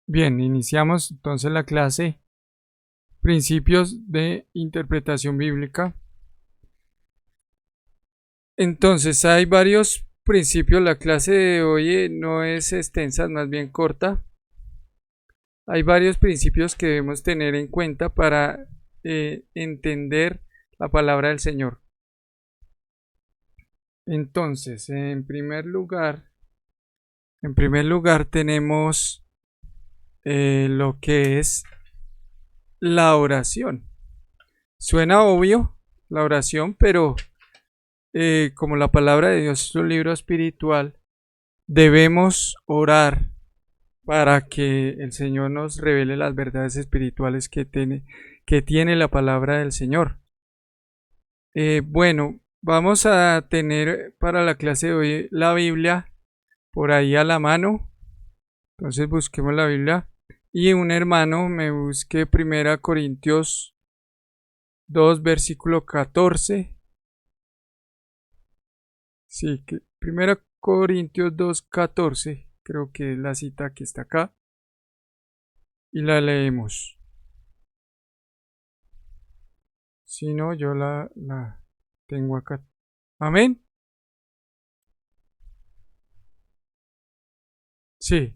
Bien, iniciamos entonces la clase Principios de Interpretación Bíblica. Entonces hay varios principios. La clase de hoy no es extensa, es más bien corta. Hay varios principios que debemos tener en cuenta para entender la palabra del Señor. Entonces, en primer lugar tenemos lo que es la oración. Suena obvio la oración, pero como la palabra de Dios es un libro espiritual, debemos orar para que el Señor nos revele las verdades espirituales que tiene la palabra del Señor. Bueno, vamos a tener para la clase de hoy la Biblia por ahí a la mano. Entonces busquemos la Biblia y un hermano me busque 1 Corintios 2, versículo 14. Sí, que 1 Corintios 2:14, creo que es la cita que está acá. Y la leemos. Si no, yo la tengo acá. Amén. Sí.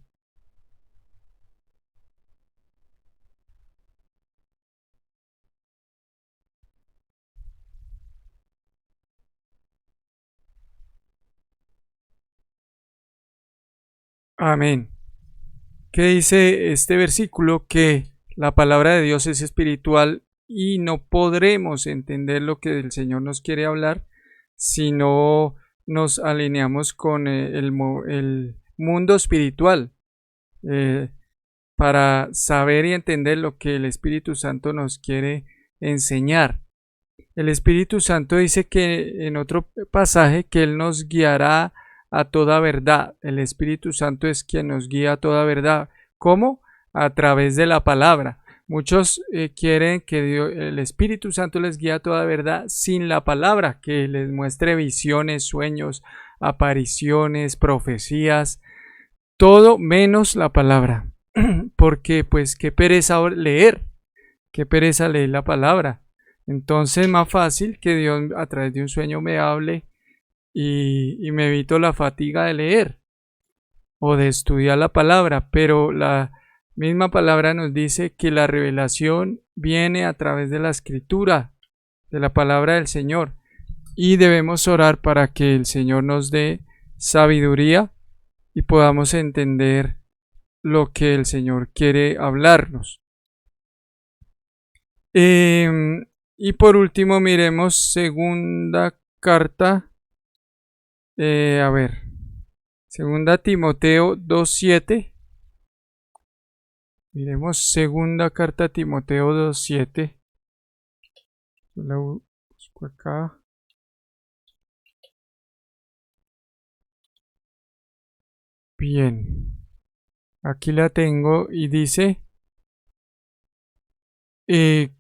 Amén. ¿Qué dice este versículo? Que la palabra de Dios es espiritual y no podremos entender lo que el Señor nos quiere hablar si no nos alineamos con el mundo espiritual, para saber y entender lo que el Espíritu Santo nos quiere enseñar. El Espíritu Santo dice que en otro pasaje que Él nos guiará a toda verdad. El Espíritu Santo es quien nos guía a toda verdad. ¿Cómo? A través de la palabra. Muchos quieren que el Espíritu Santo les guíe a toda verdad sin la palabra, que les muestre visiones, sueños, apariciones, profecías, todo menos la palabra. Porque pues qué pereza leer, qué pereza leer la palabra. Entonces es más fácil que Dios a través de un sueño me hable y me evito la fatiga de leer o de estudiar la palabra, pero la misma palabra nos dice que la revelación viene a través de la escritura, de la palabra del Señor, y debemos orar para que el Señor nos dé sabiduría y podamos entender lo que el Señor quiere hablarnos. Y por último miremos segunda carta, segunda Timoteo 2:7. Miremos segunda carta a Timoteo 2:7. Yo la busco acá. Bien, aquí la tengo y dice: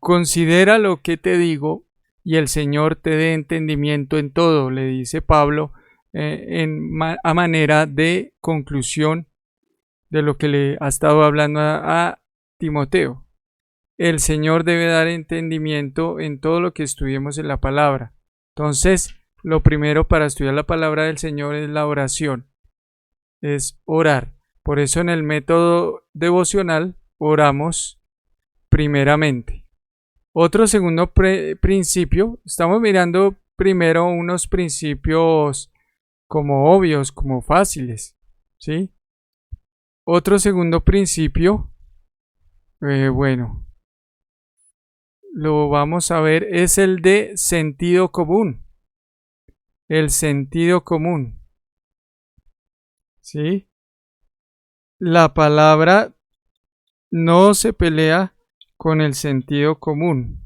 considera lo que te digo y el Señor te dé entendimiento en todo, le dice Pablo, a manera de conclusión de lo que le ha estado hablando a Timoteo. El Señor debe dar entendimiento en todo lo que estudiemos en la palabra. Entonces, lo primero para estudiar la palabra del Señor es la oración, es orar. Por eso en el método devocional oramos primeramente. Otro segundo principio, estamos mirando primero unos principios como obvios, como fáciles, ¿sí? Otro segundo principio, lo vamos a ver, es el de sentido común. El sentido común, ¿sí? La palabra no se pelea con el sentido común.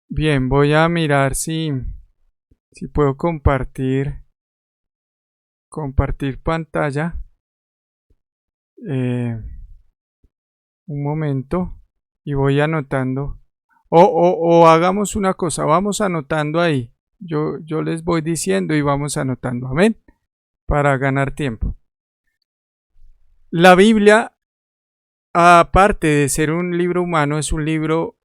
Bien, voy a mirar si puedo compartir pantalla. Un momento y voy anotando. O hagamos una cosa, vamos anotando ahí. Yo les voy diciendo y vamos anotando. Amén. Para ganar tiempo. La Biblia aparte de ser un libro humano, es un libro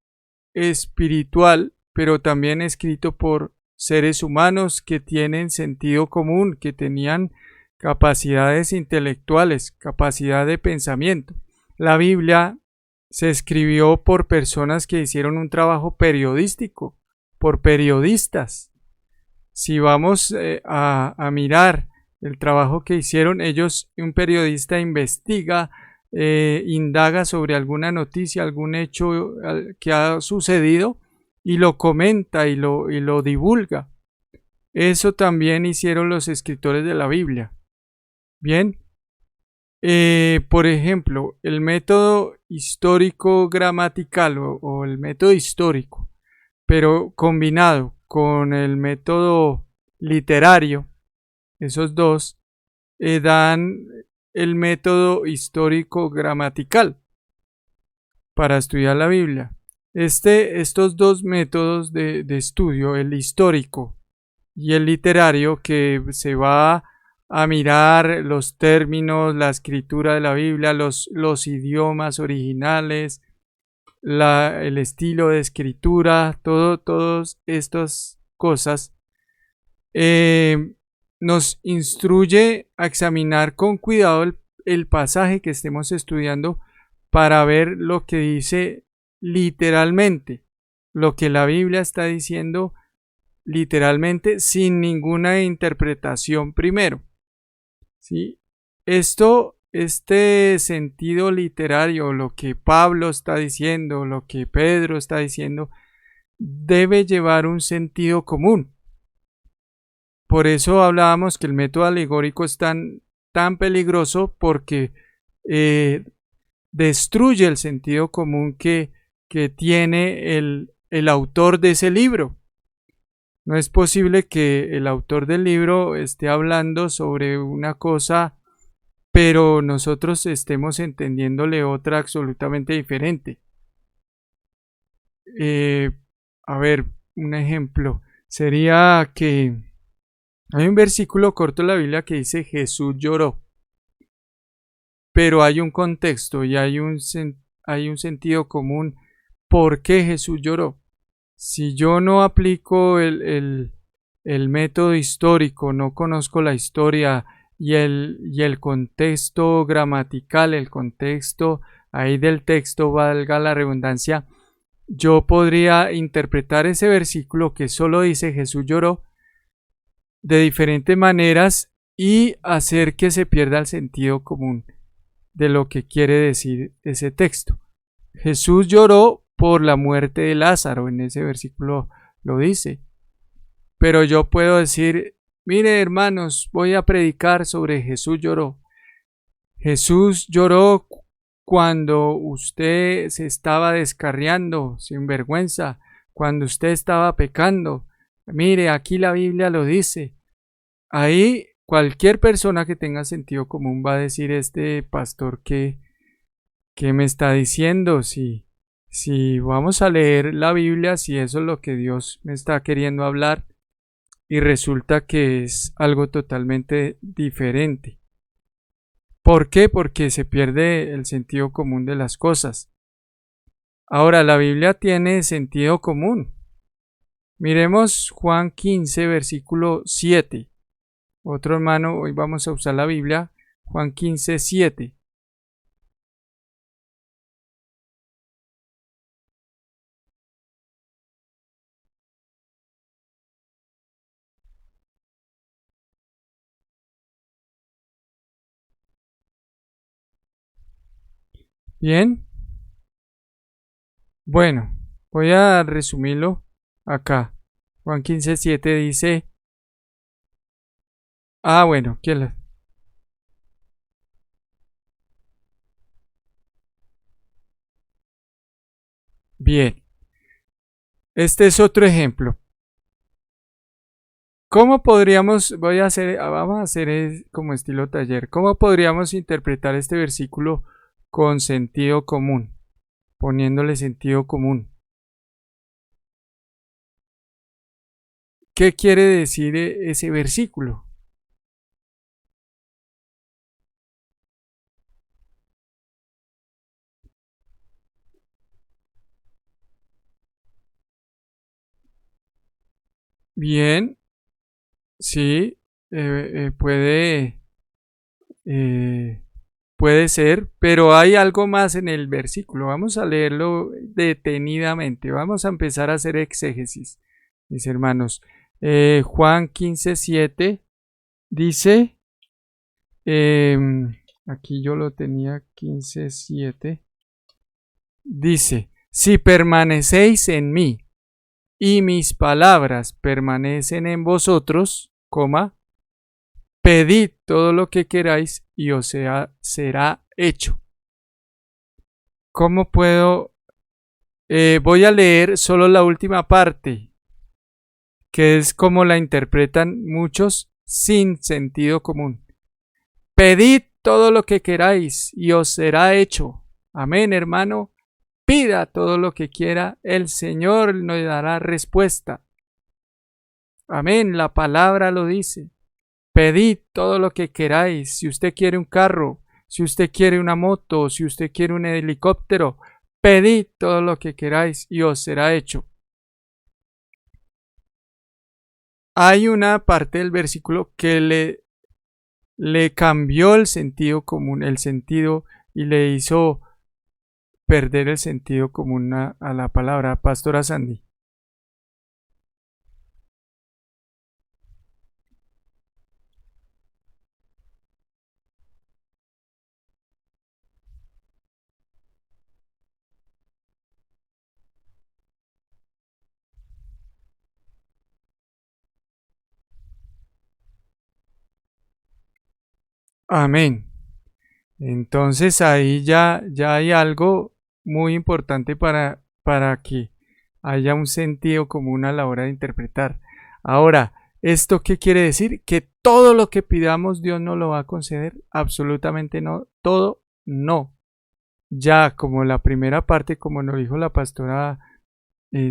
espiritual, pero también escrito por seres humanos que tienen sentido común, que tenían capacidades intelectuales, capacidad de pensamiento. La Biblia se escribió por personas que hicieron un trabajo periodístico, por periodistas. Si vamos a mirar el trabajo que hicieron ellos, un periodista investiga, indaga sobre alguna noticia, algún hecho que ha sucedido y lo comenta y lo divulga. Eso también hicieron los escritores de la Biblia. Bien, por ejemplo, el método histórico gramatical o el método histórico, pero combinado con el método literario, esos dos dan el método histórico gramatical para estudiar la Biblia. Estos dos métodos de estudio, el histórico y el literario, que se va a mirar los términos, la escritura de la Biblia, los idiomas originales, el estilo de escritura, todas estas cosas, nos instruye a examinar con cuidado el pasaje que estemos estudiando para ver lo que dice literalmente, lo que la Biblia está diciendo literalmente sin ninguna interpretación primero. ¿Sí? Este sentido literario, lo que Pablo está diciendo, lo que Pedro está diciendo, debe llevar un sentido común. Por eso hablábamos que el método alegórico es tan peligroso, porque destruye el sentido común que tiene el autor de ese libro. No es posible que el autor del libro esté hablando sobre una cosa, pero nosotros estemos entendiéndole otra absolutamente diferente. A ver, un ejemplo sería que hay un versículo corto en la Biblia que dice Jesús lloró, pero hay un contexto y hay un sentido común por qué Jesús lloró. Si yo no aplico el método histórico, no conozco la historia y el contexto gramatical, el contexto ahí del texto, valga la redundancia, yo podría interpretar ese versículo que solo dice Jesús lloró de diferentes maneras y hacer que se pierda el sentido común de lo que quiere decir ese texto. Jesús lloró por la muerte de Lázaro, en ese versículo lo dice. Pero yo puedo decir, mire hermanos, voy a predicar sobre Jesús lloró. Jesús lloró cuando usted se estaba descarriando sin vergüenza, cuando usted estaba pecando. Mire, aquí la Biblia lo dice. Ahí cualquier persona que tenga sentido común va a decir, este pastor que me está diciendo, si vamos a leer la Biblia, si eso es lo que Dios me está queriendo hablar, y resulta que es algo totalmente diferente. ¿Por qué? Porque se pierde el sentido común de las cosas. Ahora, la Biblia tiene sentido común. Miremos Juan 15, versículo 7. Otro hermano, hoy vamos a usar la Biblia, Juan 15, 7. Bien. Bueno, voy a resumirlo acá. Juan 15, 7 dice, bueno, ¿quién la? Bien, este es otro ejemplo. ¿Cómo podríamos, vamos a hacer como estilo taller, cómo podríamos interpretar este versículo con sentido común, poniéndole sentido común? ¿Qué quiere decir ese versículo? Bien, sí, eh, puede ser, pero hay algo más en el versículo. Vamos a leerlo detenidamente. Vamos a empezar a hacer exégesis, mis hermanos. Juan 15:7 dice, aquí yo lo tenía 15:7, dice, si permanecéis en mí y mis palabras permanecen en vosotros, coma, pedid todo lo que queráis y os será hecho. ¿Cómo puedo? Voy a leer solo la última parte, que es como la interpretan muchos sin sentido común. Pedid todo lo que queráis y os será hecho. Amén, hermano. Pida todo lo que quiera, el Señor nos dará respuesta. Amén, la palabra lo dice. Pedid todo lo que queráis. Si usted quiere un carro, si usted quiere una moto, si usted quiere un helicóptero, pedid todo lo que queráis y os será hecho. Hay una parte del versículo que le cambió el sentido común, el sentido, y le hizo perder el sentido común a la palabra. Pastora Sandy. Amén. Entonces ahí ya hay algo muy importante para que haya un sentido común a la hora de interpretar. Ahora, ¿esto qué quiere decir? Que todo lo que pidamos Dios nos lo va a conceder. Absolutamente no. Todo no. Ya como la primera parte, como nos dijo la pastora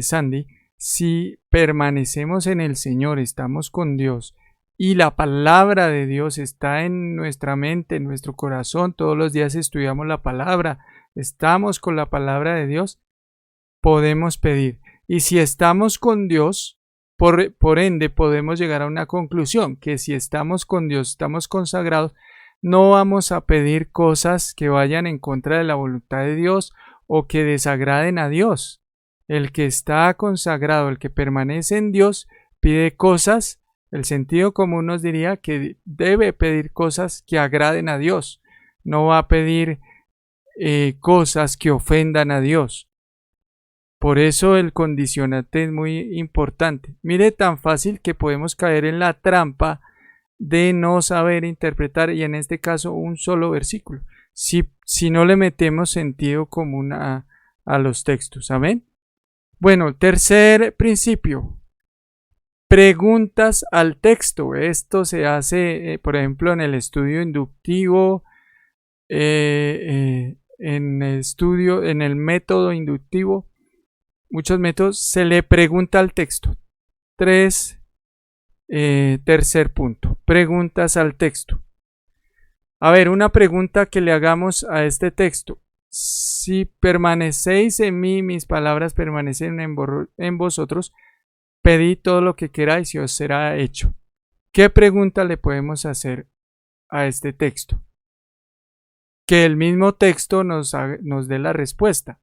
Sandy, si permanecemos en el Señor, estamos con Dios y la palabra de Dios está en nuestra mente, en nuestro corazón, todos los días estudiamos la palabra, estamos con la palabra de Dios, podemos pedir. Y si estamos con Dios, por ende podemos llegar a una conclusión, que si estamos con Dios, estamos consagrados, no vamos a pedir cosas que vayan en contra de la voluntad de Dios o que desagraden a Dios. El que está consagrado, el que permanece en Dios, pide cosas, el sentido común nos diría que debe pedir cosas que agraden a Dios, no va a pedir cosas que ofendan a Dios. Por eso el condicionante es muy importante. Mire tan fácil que podemos caer en la trampa de no saber interpretar y en este caso un solo versículo. Si no le metemos sentido común a los textos. Amén. Bueno, tercer principio. Preguntas al texto. Esto se hace, por ejemplo, en el estudio inductivo, en el método inductivo. Muchos métodos se le pregunta al texto. Tercer punto. Preguntas al texto. A ver, una pregunta que le hagamos a este texto. Si permanecéis en mí, mis palabras permanecen en vosotros, pedid todo lo que queráis y os será hecho. ¿Qué pregunta le podemos hacer a este texto? Que el mismo texto nos dé la respuesta.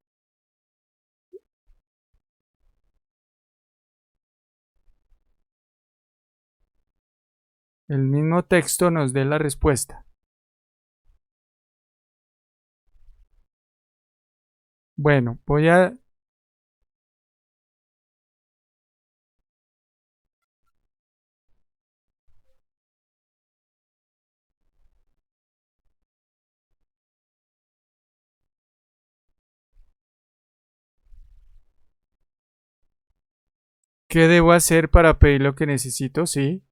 El mismo texto nos dé la respuesta. Bueno, voy a... ¿Qué debo hacer para pedir lo que necesito? Sí,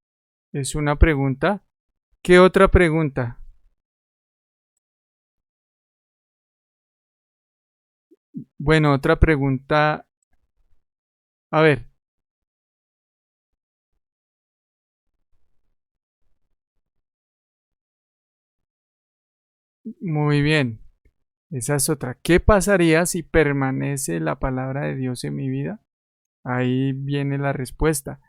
es una pregunta. ¿Qué otra pregunta? Bueno, otra pregunta. A ver, muy bien. Esa es otra. ¿Qué pasaría si permanece la palabra de Dios en mi vida? Ahí viene la respuesta.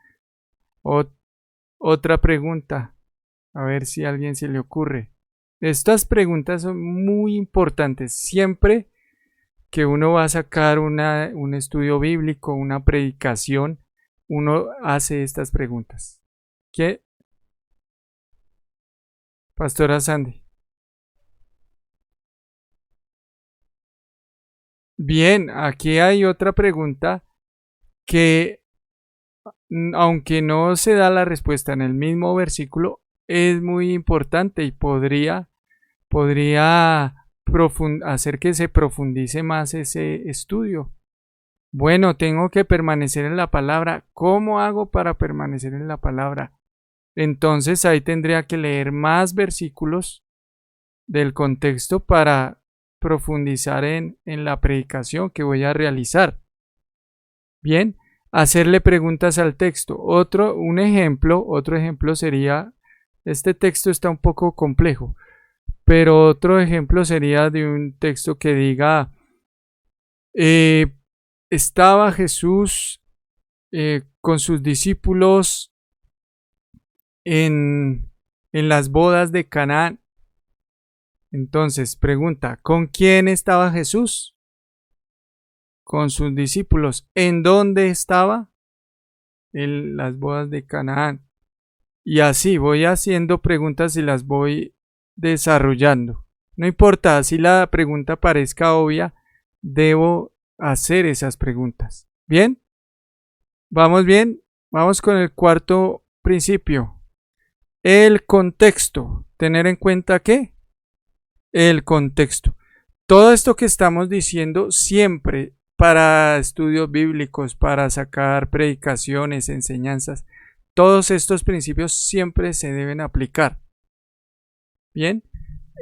Otra pregunta, a ver si a alguien se le ocurre. Estas preguntas son muy importantes. Siempre que uno va a sacar un estudio bíblico, una predicación, uno hace estas preguntas. ¿Qué? Pastora Sandy. Bien, aquí hay otra pregunta que, aunque no se da la respuesta en el mismo versículo, es muy importante y podría hacer que se profundice más ese estudio. Bueno, tengo que permanecer en la palabra. ¿Cómo hago para permanecer en la palabra? Entonces ahí tendría que leer más versículos del contexto para profundizar en la predicación que voy a realizar. Bien, hacerle preguntas al texto. Otro ejemplo sería, este texto está un poco complejo, pero otro ejemplo sería de un texto que diga, estaba Jesús con sus discípulos en las bodas de Canaán. Entonces, pregunta, ¿con quién estaba Jesús? Con sus discípulos. ¿En dónde estaba? En las bodas de Canaán. Y así voy haciendo preguntas y las voy desarrollando. No importa si la pregunta parezca obvia, debo hacer esas preguntas. ¿Bien? ¿Vamos bien? Vamos con el cuarto principio. El contexto. ¿Tener en cuenta qué? El contexto. Todo esto que estamos diciendo siempre para estudios bíblicos, para sacar predicaciones, enseñanzas, todos estos principios siempre se deben aplicar. Bien,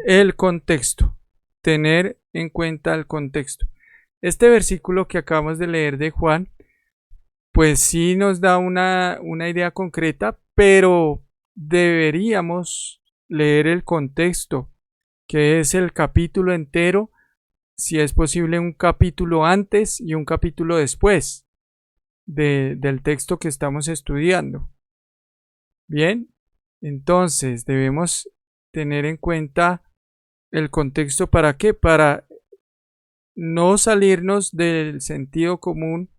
el contexto. Tener en cuenta el contexto. Este versículo que acabamos de leer de Juan, pues sí nos da una idea concreta, pero deberíamos leer el contexto, que es el capítulo entero, si es posible un capítulo antes y un capítulo después del texto que estamos estudiando. Bien, entonces debemos tener en cuenta el contexto. ¿Para qué? Para no salirnos del sentido común,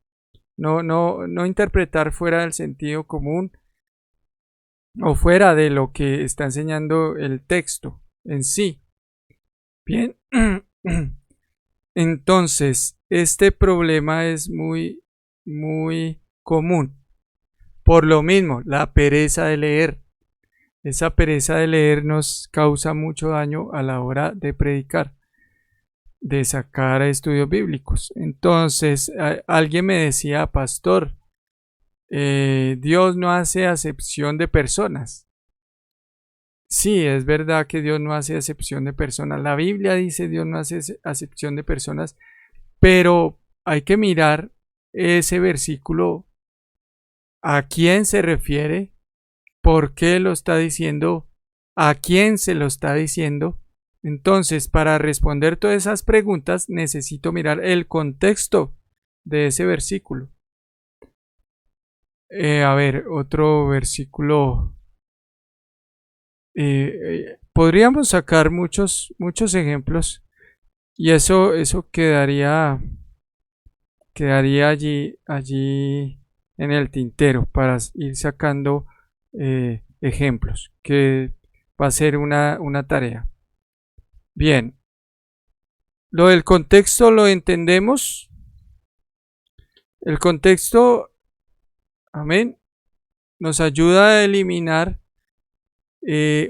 no interpretar fuera del sentido común o fuera de lo que está enseñando el texto en sí. Bien, entonces este problema es muy común. Por lo mismo, la pereza de leer. Esa pereza de leer nos causa mucho daño a la hora de predicar, de sacar estudios bíblicos. Entonces, alguien me decía, pastor, Dios no hace acepción de personas. Sí, es verdad que Dios no hace acepción de personas. La Biblia dice Dios no hace acepción de personas, pero hay que mirar ese versículo, a quién se refiere, por qué lo está diciendo, a quién se lo está diciendo. Entonces, para responder todas esas preguntas, necesito mirar el contexto de ese versículo. A ver, otro versículo. Podríamos sacar muchos ejemplos y eso quedaría allí en el tintero para ir sacando ejemplos, que va a ser una tarea. Bien, lo del contexto lo entendemos. El contexto, amén, nos ayuda a eliminar,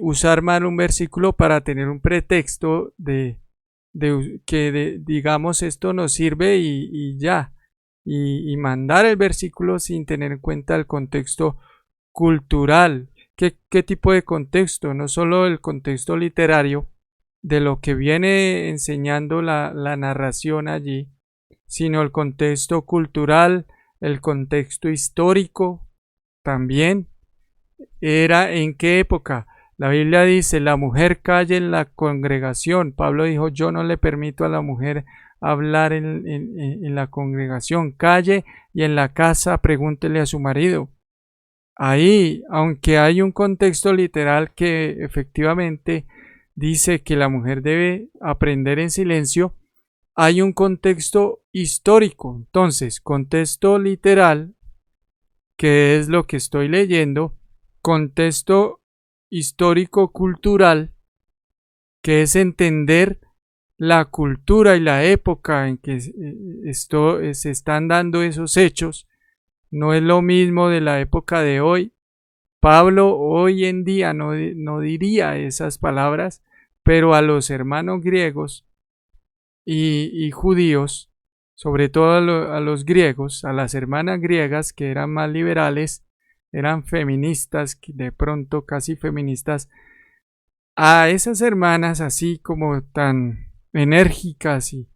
usar mal un versículo para tener un pretexto que digamos esto nos sirve y ya, y mandar el versículo sin tener en cuenta el contexto cultural. ¿Qué tipo de contexto? No solo el contexto literario de lo que viene enseñando la narración allí, sino el contexto cultural, el contexto histórico también. ¿Era en qué época? La Biblia dice, la mujer calle en la congregación. Pablo dijo, yo no le permito a la mujer hablar en la congregación. Calle y en la casa pregúntele a su marido. ahí, aunque hay un contexto literal que efectivamente dice que la mujer debe aprender en silencio, hay un contexto histórico. Entonces, contexto literal, que es lo que estoy leyendo, contexto histórico cultural, que es entender la cultura y la época en que se están dando esos hechos. No es lo mismo de la época de hoy. Pablo hoy en día no diría esas palabras, pero a los hermanos griegos y judíos, sobre todo a los griegos, a las hermanas griegas que eran más liberales, eran feministas, de pronto casi feministas, a esas hermanas así como tan enérgicas y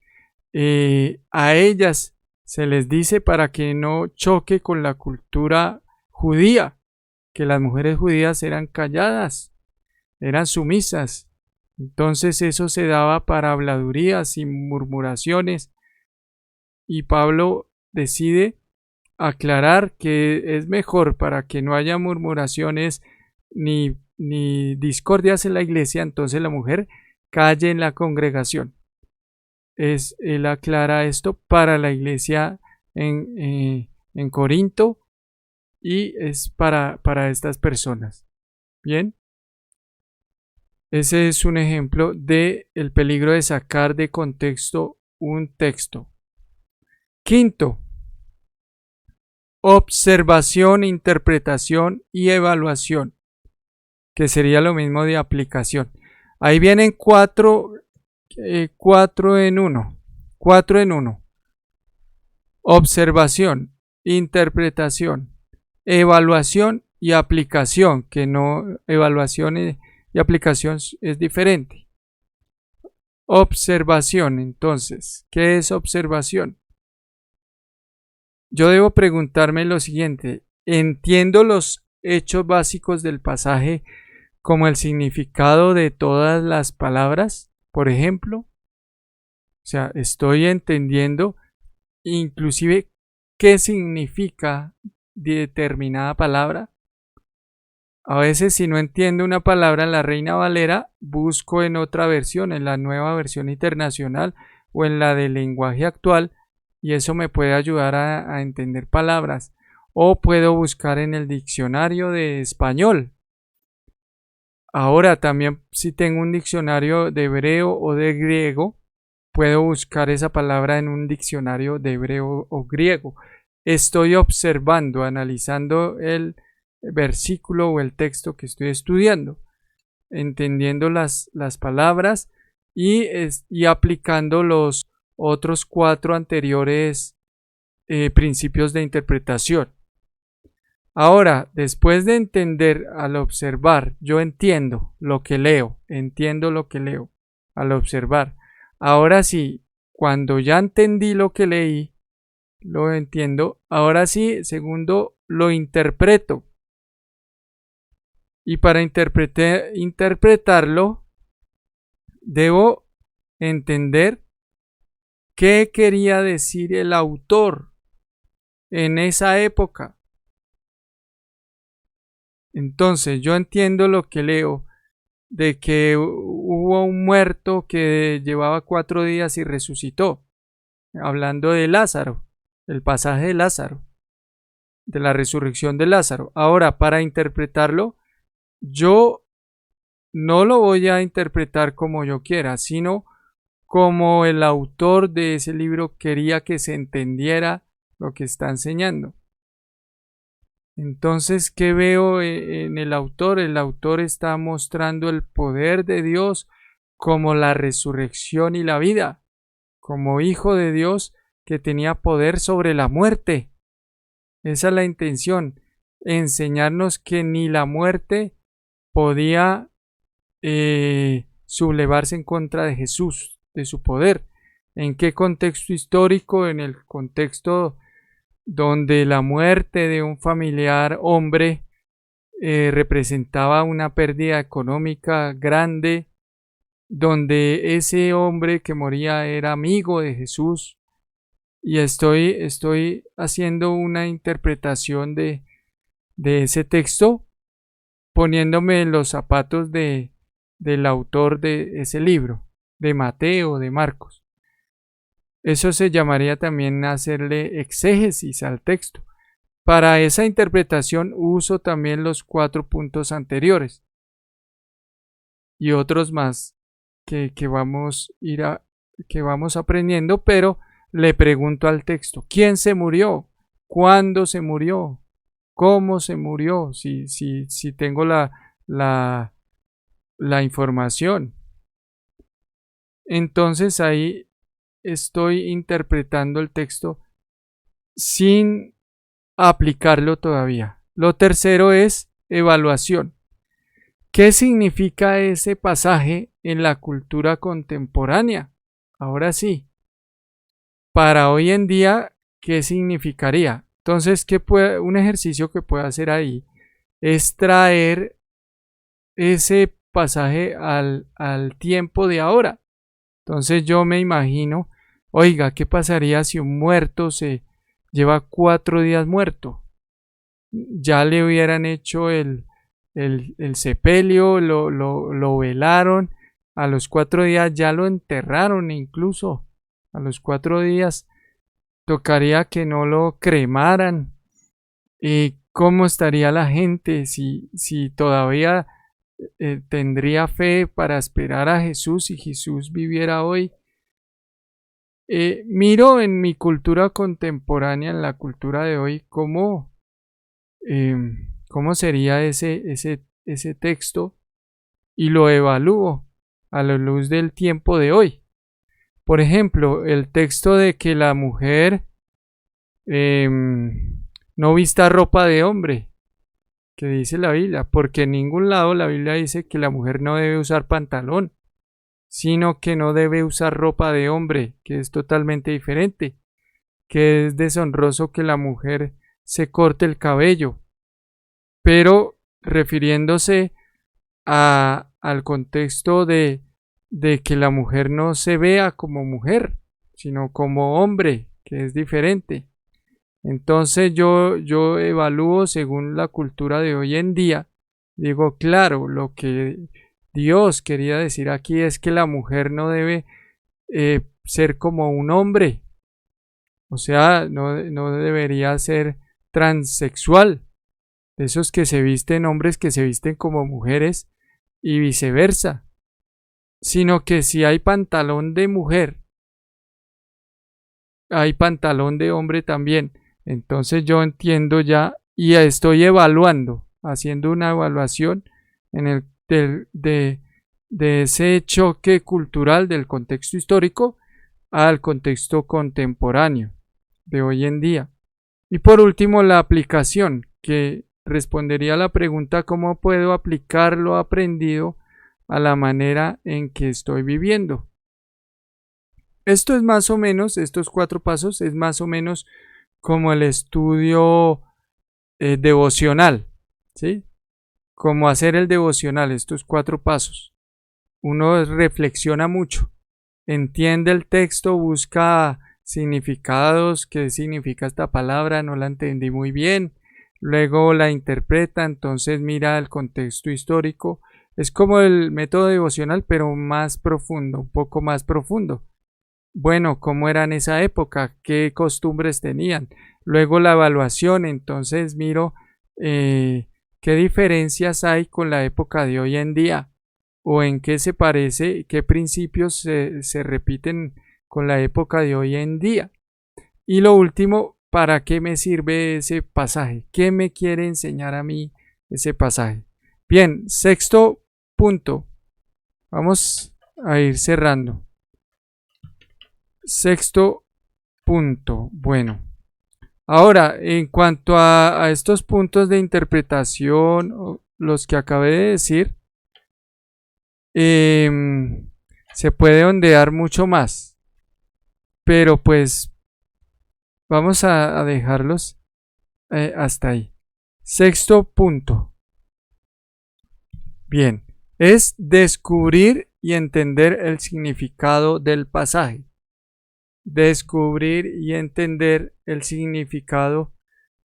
a ellas se les dice para que no choque con la cultura judía, que las mujeres judías eran calladas, eran sumisas. Entonces eso se daba para habladurías y murmuraciones, y Pablo decide aclarar que es mejor para que no haya murmuraciones ni discordias en la iglesia, entonces la mujer calle en la congregación. Él aclara esto para la iglesia en Corinto y es para estas personas. Bien, ese es un ejemplo de el peligro de sacar de contexto un texto. Quinto, observación, interpretación y evaluación, que sería lo mismo de aplicación. Ahí vienen cuatro en uno. Observación, interpretación, evaluación y aplicación, que no, evaluación y aplicación es diferente. Observación, entonces, ¿qué es observación? Yo debo preguntarme lo siguiente: ¿entiendo los hechos básicos del pasaje como el significado de todas las palabras? Por ejemplo, o sea, estoy entendiendo inclusive qué significa determinada palabra. A veces, si no entiendo una palabra en la Reina Valera, busco en otra versión, en la Nueva Versión Internacional o en la del lenguaje actual, y eso me puede ayudar a entender palabras. O puedo buscar en el diccionario de español. Ahora también, si tengo un diccionario de hebreo o de griego, puedo buscar esa palabra en un diccionario de hebreo o griego. Estoy observando, analizando el versículo o el texto que estoy estudiando, entendiendo las palabras y aplicando los otros 4 anteriores principios de interpretación. Ahora, después de entender, al observar, yo entiendo lo que leo, al observar. Ahora sí, cuando ya entendí lo que leí, lo entiendo, ahora sí, segundo, lo interpreto. Y para interpretarlo, debo entender qué quería decir el autor en esa época. Entonces, yo entiendo lo que leo, de que hubo un muerto que llevaba 4 días y resucitó, hablando de Lázaro, el pasaje de Lázaro, de la resurrección de Lázaro. Ahora, para interpretarlo, yo no lo voy a interpretar como yo quiera, sino como el autor de ese libro quería que se entendiera lo que está enseñando. Entonces, ¿qué veo en el autor? El autor está mostrando el poder de Dios como la resurrección y la vida, como hijo de Dios que tenía poder sobre la muerte. Esa es la intención, enseñarnos que ni la muerte podía sublevarse en contra de Jesús, de su poder. ¿En qué contexto histórico? En el contexto donde la muerte de un familiar hombre representaba una pérdida económica grande, donde ese hombre que moría era amigo de Jesús, y estoy haciendo una interpretación de de ese texto, poniéndome en los zapatos del autor de ese libro, de Mateo, de Marcos. Eso se llamaría también hacerle exégesis al texto. Para esa interpretación uso también los 4 puntos anteriores y otros más que vamos aprendiendo, pero le pregunto al texto, ¿quién se murió? ¿Cuándo se murió? ¿Cómo se murió? Si tengo la información. Entonces ahí estoy interpretando el texto sin aplicarlo todavía. Lo tercero es evaluación. ¿Qué significa ese pasaje en la cultura contemporánea? Ahora sí, para hoy en día, ¿qué significaría? Entonces, un ejercicio que puedo hacer ahí es traer ese pasaje al tiempo de ahora. Entonces yo me imagino, oiga, ¿qué pasaría si un muerto se lleva 4 días muerto? Ya le hubieran hecho el sepelio, lo velaron, a los 4 días ya lo enterraron, incluso a los 4 días tocaría que no lo cremaran. ¿Y cómo estaría la gente si todavía tendría fe para esperar a Jesús si Jesús viviera hoy? Miro en mi cultura contemporánea, en la cultura de hoy, cómo sería ese texto y lo evalúo a la luz del tiempo de hoy. Por ejemplo, el texto de que la mujer no vista ropa de hombre, que dice la Biblia, porque en ningún lado la Biblia dice que la mujer no debe usar pantalón, sino que no debe usar ropa de hombre, que es totalmente diferente, que es deshonroso que la mujer se corte el cabello, pero refiriéndose al contexto de que la mujer no se vea como mujer, sino como hombre, que es diferente. Entonces yo evalúo según la cultura de hoy en día, digo, claro, lo que Dios quería decir aquí es que la mujer no debe ser como un hombre, o sea, no debería ser transexual, de esos que se visten hombres que se visten como mujeres y viceversa, sino que si hay pantalón de mujer, hay pantalón de hombre también. Entonces yo entiendo ya y estoy evaluando, haciendo una evaluación en de ese choque cultural del contexto histórico al contexto contemporáneo de hoy en día. Y por último, la aplicación, que respondería a la pregunta cómo puedo aplicar lo aprendido a la manera en que estoy viviendo. Esto es más o menos, estos 4 pasos es más o menos como el estudio devocional, ¿sí? Como hacer el devocional, estos 4 pasos. Uno reflexiona mucho, entiende el texto, busca significados, qué significa esta palabra, no la entendí muy bien, luego la interpreta, entonces mira el contexto histórico. Es como el método devocional, pero más profundo, un poco más profundo. Bueno, ¿cómo era en esa época? ¿Qué costumbres tenían? Luego la evaluación, entonces miro qué diferencias hay con la época de hoy en día o en qué se parece, qué principios se repiten con la época de hoy en día. Y lo último, ¿para qué me sirve ese pasaje? ¿Qué me quiere enseñar a mí ese pasaje? Bien, sexto punto. Vamos a ir cerrando. Sexto punto. Bueno, ahora en cuanto a estos puntos de interpretación, los que acabé de decir, se puede ondear mucho más, pero pues vamos a dejarlos hasta ahí. Sexto punto. Bien, es descubrir y entender el significado del pasaje. Descubrir y entender el significado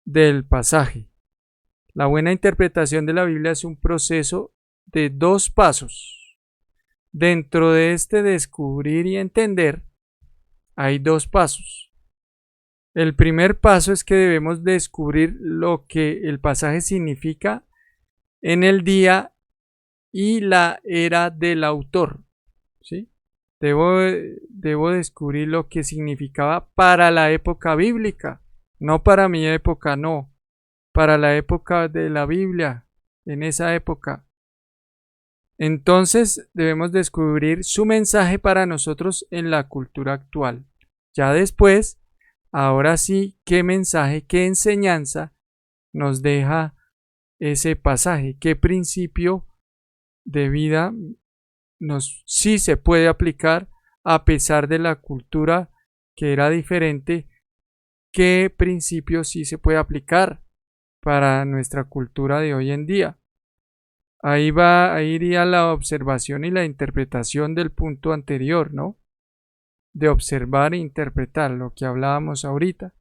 del pasaje. La buena interpretación de la Biblia es un proceso de 2 pasos. Dentro de este descubrir y entender hay 2 pasos. El primer paso es que debemos descubrir lo que el pasaje significa en el día y la era del autor, ¿sí? Debo descubrir lo que significaba para la época bíblica, no para mi época, no, para la época de la Biblia, en esa época. Entonces debemos descubrir su mensaje para nosotros en la cultura actual. Ya después, ahora sí, qué mensaje, qué enseñanza nos deja ese pasaje, qué principio de vida sí se puede aplicar a pesar de la cultura que era diferente, qué principio sí se puede aplicar para nuestra cultura de hoy en día. Ahí iría la observación y la interpretación del punto anterior, ¿no? De observar e interpretar lo que hablábamos ahorita.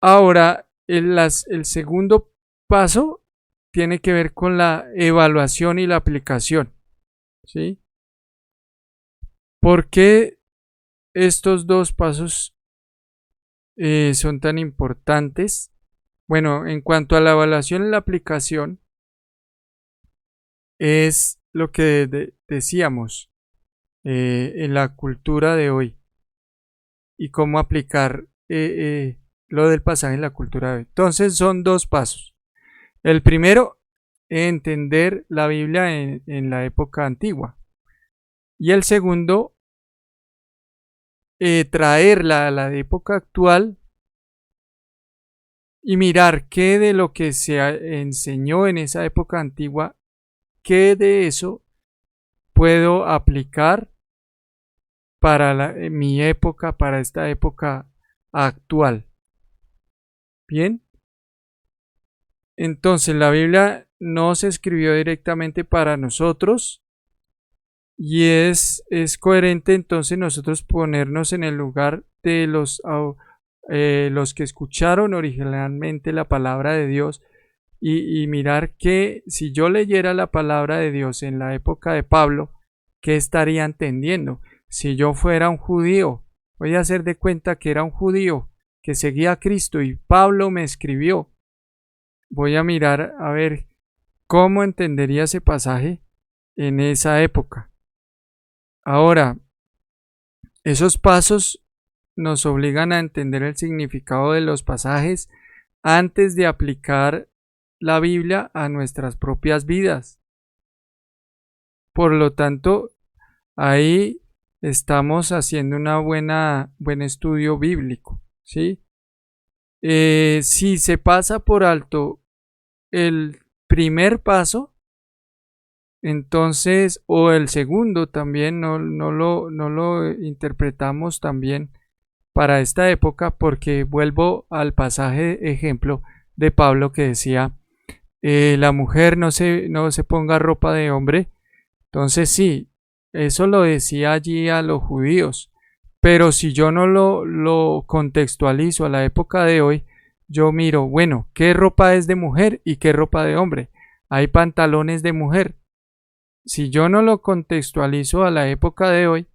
Ahora, el segundo paso tiene que ver con la evaluación y la aplicación, ¿sí? ¿Por qué estos 2 pasos son tan importantes? Bueno, en cuanto a la evaluación y la aplicación, es lo que decíamos en la cultura de hoy y cómo aplicar lo del pasaje en la cultura de hoy. Entonces son 2 pasos. El primero, entender la Biblia en la época antigua. Y el segundo, traerla a la época actual y mirar qué de lo que se enseñó en esa época antigua, qué de eso puedo aplicar para mi época, para esta época actual. Bien, entonces la Biblia no se escribió directamente para nosotros y es coherente entonces nosotros ponernos en el lugar de los que escucharon originalmente la palabra de Dios y mirar que si yo leyera la palabra de Dios en la época de Pablo, ¿qué estaría entendiendo? Si yo fuera un judío, voy a hacer de cuenta que era un judío que seguía a Cristo y Pablo me escribió, voy a mirar a ver cómo entendería ese pasaje en esa época. Ahora, esos pasos nos obligan a entender el significado de los pasajes antes de aplicar la Biblia a nuestras propias vidas. Por lo tanto, ahí estamos haciendo buen estudio bíblico, ¿sí? Si se pasa por alto el primer paso, entonces, o el segundo también, no lo interpretamos también para esta época, porque vuelvo al pasaje ejemplo de Pablo que decía, la mujer no se ponga ropa de hombre. Entonces sí, eso lo decía allí a los judíos, pero si yo no lo contextualizo a la época de hoy, yo miro, bueno, ¿qué ropa es de mujer y qué ropa de hombre? Hay pantalones de mujer. Si yo no lo contextualizo a la época de hoy,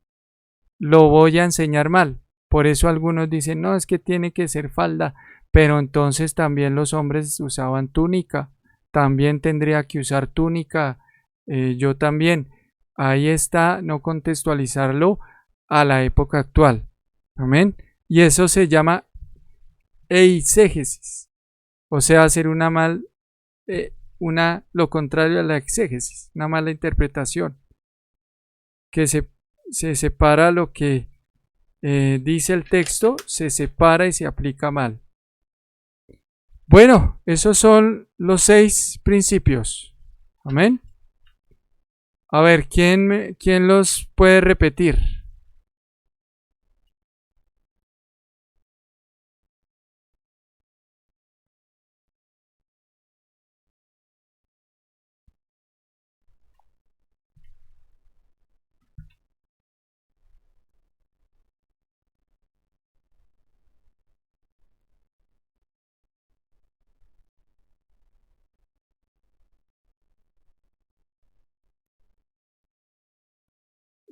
lo voy a enseñar mal. Por eso algunos dicen, no, es que tiene que ser falda, pero entonces también los hombres usaban túnica, también tendría que usar túnica, yo también. Ahí está, no contextualizarlo a la época actual. Amén. Y eso se llama eisegesis, o sea, hacer lo contrario a la exégesis, una mala interpretación, que se separa lo que dice el texto, se separa y se aplica mal. Bueno, esos son los 6 principios. Amén. A ver, ¿quién los puede repetir?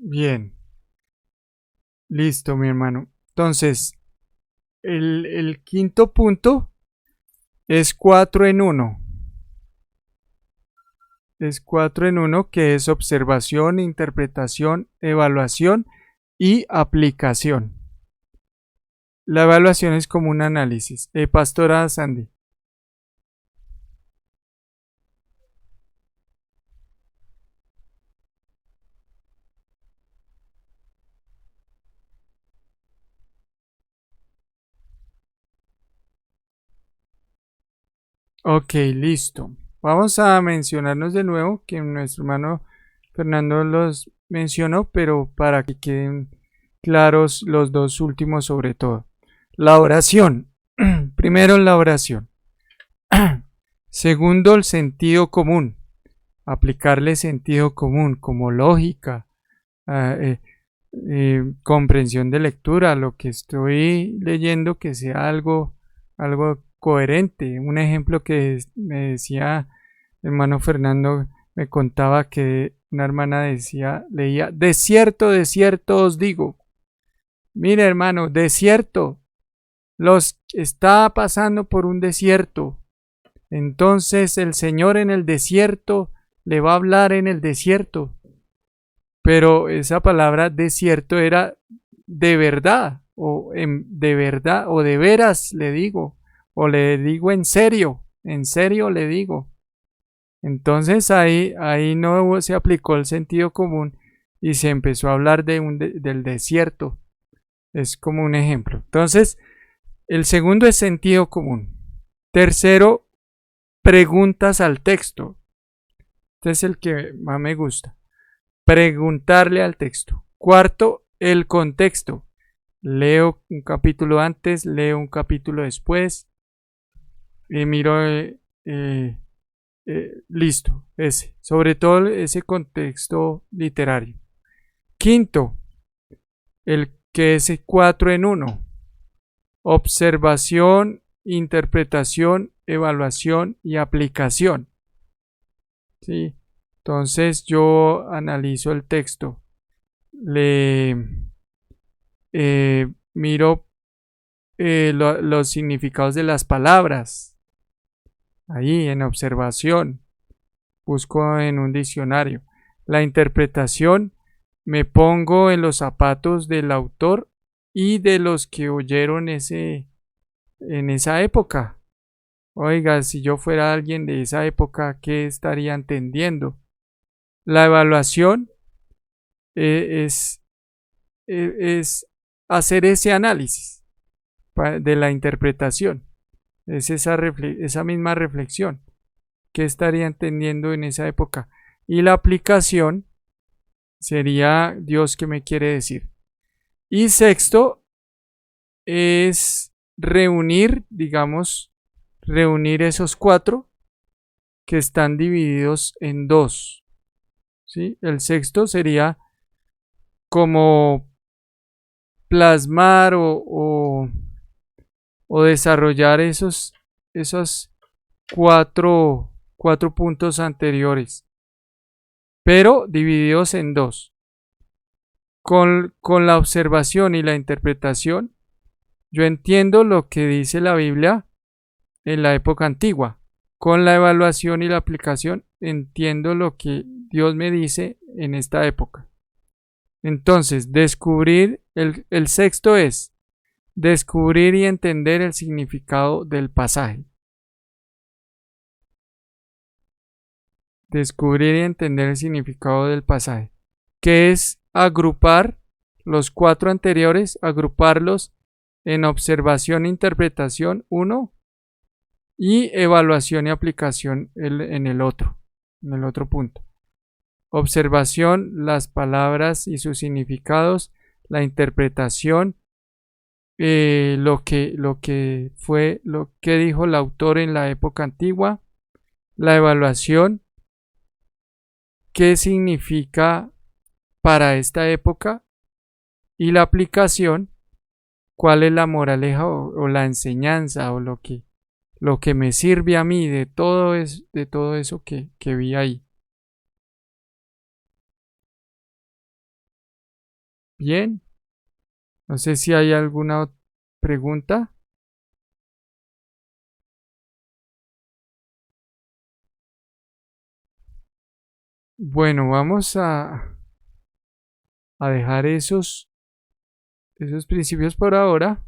Bien, listo, mi hermano. Entonces, el quinto punto es 4 en uno. Es 4 en uno, que es observación, interpretación, evaluación y aplicación. La evaluación es como un análisis. Pastora Sandy. Ok, listo. Vamos a mencionarnos de nuevo, que nuestro hermano Fernando los mencionó, pero para que queden claros los dos últimos sobre todo. La oración. Primero, la oración. Segundo, el sentido común. Aplicarle sentido común como lógica, ah, comprensión de lectura, lo que estoy leyendo que sea algo coherente. Un ejemplo que me decía el hermano Fernando, me contaba que una hermana leía, de cierto os digo. Mire hermano, desierto, los está pasando por un desierto. Entonces el Señor en el desierto le va a hablar en el desierto. Pero esa palabra desierto era de verdad, de verdad, o de veras le digo, o le digo en serio le digo. Entonces ahí no se aplicó el sentido común y se empezó a hablar del desierto. Es como un ejemplo. Entonces, el segundo es sentido común. Tercero, preguntas al texto. Este es el que más me gusta. Preguntarle al texto. Cuarto, el contexto. Leo un capítulo antes, leo un capítulo después y miro, listo, ese. Sobre todo ese contexto literario. Quinto, el que es 4 en 1. Observación, interpretación, evaluación y aplicación. ¿Sí? Entonces yo analizo el texto, le miro los significados de las palabras, ahí en observación, busco en un diccionario. La interpretación, me pongo en los zapatos del autor y de los que oyeron en esa época. Oiga, si yo fuera alguien de esa época, ¿qué estaría entendiendo? La evaluación es es hacer ese análisis de la interpretación, es esa misma reflexión que estaría entendiendo en esa época. Y la aplicación sería Dios que me quiere decir. Y sexto es reunir, digamos, reunir esos cuatro que están divididos en dos. ¿Sí? El sexto sería como plasmar o desarrollar esos cuatro puntos anteriores, pero divididos en dos. Con la observación y la interpretación, yo entiendo lo que dice la Biblia en la época antigua. Con la evaluación y la aplicación, entiendo lo que Dios me dice en esta época. Entonces, el sexto es descubrir y entender el significado del pasaje. Descubrir y entender el significado del pasaje, que es agrupar los cuatro anteriores, agruparlos en observación e interpretación, uno, y evaluación y aplicación en el otro punto. Observación, las palabras y sus significados, la interpretación, lo que fue, lo que dijo el autor en la época antigua, la evaluación, qué significa para esta época, y la aplicación, cuál es la moraleja o la enseñanza o lo que me sirve a mí de todo eso que vi ahí. Bien, no sé si hay alguna pregunta. Bueno, vamos a dejar esos principios por ahora.